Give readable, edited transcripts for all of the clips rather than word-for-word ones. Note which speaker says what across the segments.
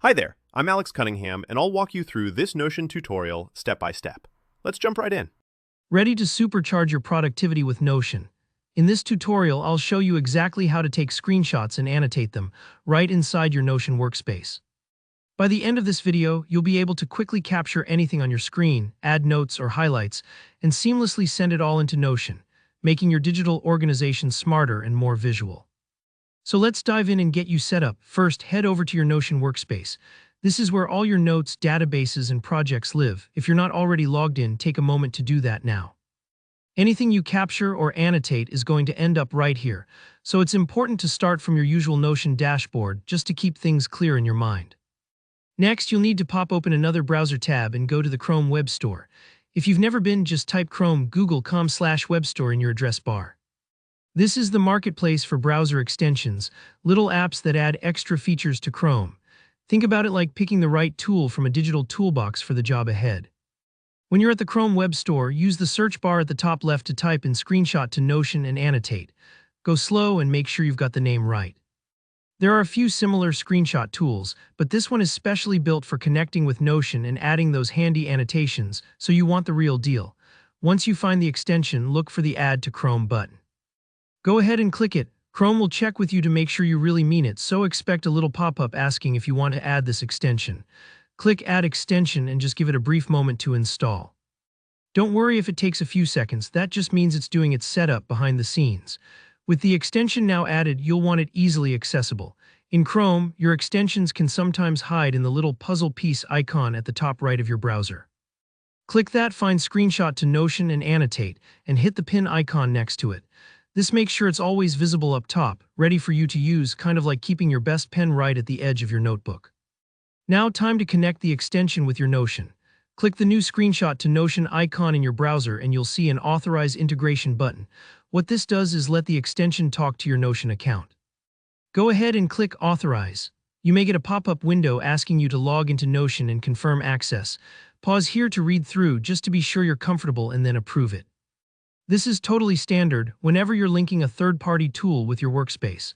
Speaker 1: Hi there, I'm Alex Cunningham, and I'll walk you through this Notion tutorial step by step. Let's jump right in.
Speaker 2: Ready to supercharge your productivity with Notion? In this tutorial, I'll show you exactly how to take screenshots and annotate them right inside your Notion workspace. By the end of this video, you'll be able to quickly capture anything on your screen, add notes or highlights, and seamlessly send it all into Notion, making your digital organization smarter and more visual. So let's dive in and get you set up. First, head over to your Notion workspace. This is where all your notes, databases, and projects live. If you're not already logged in, take a moment to do that now. Anything you capture or annotate is going to end up right here, so it's important to start from your usual Notion dashboard just to keep things clear in your mind. Next, you'll need to pop open another browser tab and go to the Chrome Web Store. If you've never been, just type Chrome google.com/webstore in your address bar. This is the marketplace for browser extensions, little apps that add extra features to Chrome. Think about it like picking the right tool from a digital toolbox for the job ahead. When you're at the Chrome Web Store, use the search bar at the top left to type in screenshot to Notion and annotate. Go slow and make sure you've got the name right. There are a few similar screenshot tools, but this one is specially built for connecting with Notion and adding those handy annotations, so you want the real deal. Once you find the extension, look for the Add to Chrome button. Go ahead and click it. Chrome will check with you to make sure you really mean it, so expect a little pop-up asking if you want to add this extension. Click Add Extension and just give it a brief moment to install. Don't worry if it takes a few seconds, that just means it's doing its setup behind the scenes. With the extension now added, you'll want it easily accessible. In Chrome, your extensions can sometimes hide in the little puzzle piece icon at the top right of your browser. Click that, find Screenshot to Notion and Annotate, and hit the pin icon next to it. This makes sure it's always visible up top, ready for you to use, kind of like keeping your best pen right at the edge of your notebook. Now, time to connect the extension with your Notion. Click the new Screenshot to Notion icon in your browser and you'll see an Authorize Integration button. What this does is let the extension talk to your Notion account. Go ahead and click Authorize. You may get a pop-up window asking you to log into Notion and confirm access. Pause here to read through just to be sure you're comfortable and then approve it. This is totally standard whenever you're linking a third-party tool with your workspace.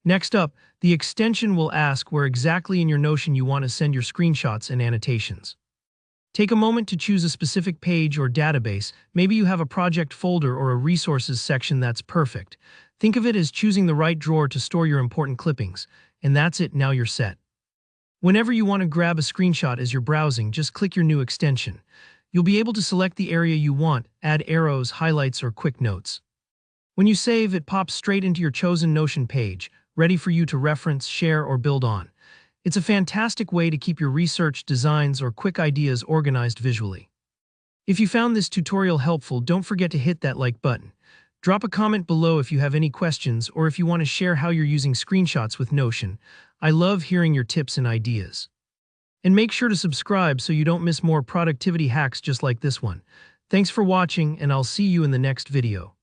Speaker 2: Next up, the extension will ask where exactly in your Notion you want to send your screenshots and annotations. Take a moment to choose a specific page or database. Maybe you have a project folder or a resources section that's perfect. Think of it as choosing the right drawer to store your important clippings. And that's it, now you're set. Whenever you want to grab a screenshot as you're browsing, just click your new extension. You'll be able to select the area you want, add arrows, highlights, or quick notes. When you save, it pops straight into your chosen Notion page, ready for you to reference, share, or build on. It's a fantastic way to keep your research, designs, or quick ideas organized visually. If you found this tutorial helpful, don't forget to hit that like button. Drop a comment below if you have any questions or if you want to share how you're using screenshots with Notion. I love hearing your tips and ideas. And make sure to subscribe so you don't miss more productivity hacks just like this one. Thanks for watching, and I'll see you in the next video.